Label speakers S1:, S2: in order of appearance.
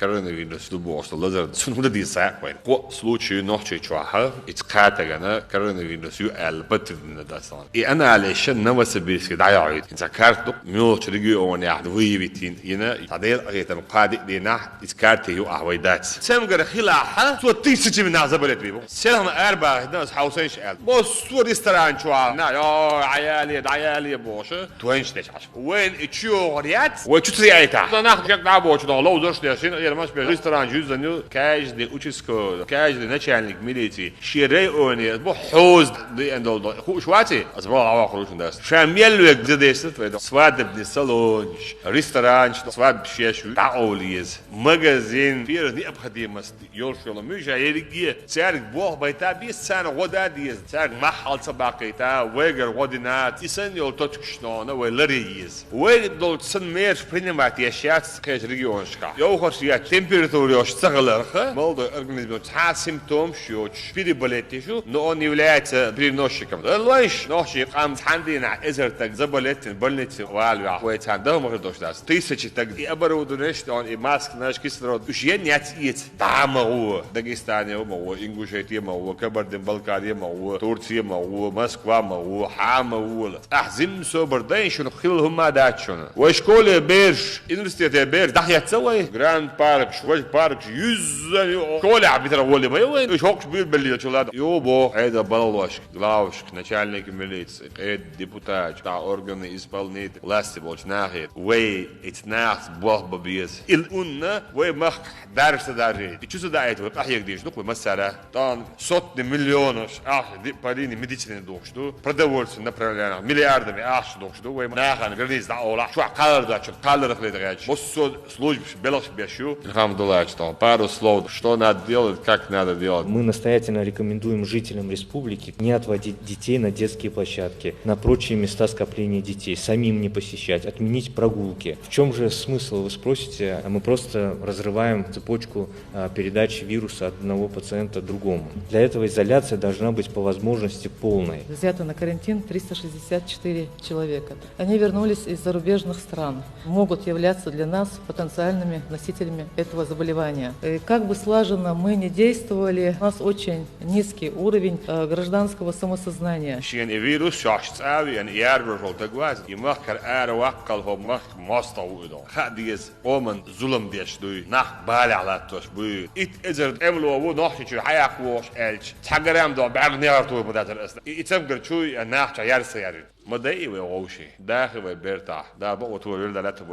S1: коронавирус дубош лазер сунуда диса по случаю ночи чуаха ицкатагана коронавирус ю албатвна дасан и анализ новосибирск даяит инсакарту мёч регион яхд выявитин ина тадел агетам قادي دينا ицкарти ю авайдат семгар хилаха су тысячи من زبلت بيبو سلام أربعة ناس حوسين شال بس سو ريستوران شوال نا يا عيالي بوشه توينش ليش عش وين تشيو غريات وتشتري ايتا انا ناخذ جاك دابوش ده لو درش ليشين يا ماش ريستوران جوزنيو كاج دي اوتشسكو كاج دي ناتشانليك ميليتي شيري اوني بو حوز دي اندول خو شواتي ازبال عوا خروج نداس شاميل ويك زديست سواد بن صالون ريستوران سواد بشيشو تعوليز ماغازين فير دي ابخديمس يورشلو ميجا يريجي سعر بوه بيتا بيس سنه غدا ديز سعر محل سباقيتا ويجر غدينات يسن يول توتشنونه ولريز ويدول سن مير принимать يشات كاج ريجيونشكا يو خرسيا температура شتغلرخه молодой организм ца симптом шоч переболетишу но он является переносчиком лайш ноши قام عندنا ازرتك заболеть больнице валю ويتان ده مخدوش داس тысячи так и оборудование он и маск наш кислород уж я нет тамау Дагестане мау Ингушетия мау Кабардино-Балкария мау Турция мау Москва мау Хама أحزم سوبردين شنو خلهم ما داتشون وشكول بيرش إنستيتي بيرش دحية سوي جراند بارك شوش بارك يزن شكول عبيتر أولي ما يوين شوكش بير بلي شولاد يوبو هذا بالوش главушек начальник милиции هذا депутат تا органы исполнительные власти больше нахер وي اتناخ بوه ببيز الأنة وي مخ دارس داري تشوف ده أيتو أحياك ديش نقول مثلا طان صوت مليونش دي парини медицинский доктору продовольствие направляем миллиардами доктору وي ناخن غريز ده أولا شو قالر ده شو قالر خليت غاش بس служб белых бешу الحمد что пару слов что надо делать как надо делать.
S2: Мы настоятельно рекомендуем жителям республики не отводить детей на детские площадки, на прочие места скопления детей, самим не посещать, отменить прогулки. В чем же смысл, вы спросите? Мы просто разрываем цепочку передачи вируса от одного пациента другому. Для этого изоляция должна быть по возможности полной.
S3: Взято на карантин 364 человека. Они вернулись из зарубежных стран, могут являться для нас потенциальными носителями этого заболевания. И как бы слаженно мы ни действовали, у нас очень низкий уровень гражданского самосознания.
S1: مضايق وغوشي داخل وبيرتاح ده بقى وتقول له لا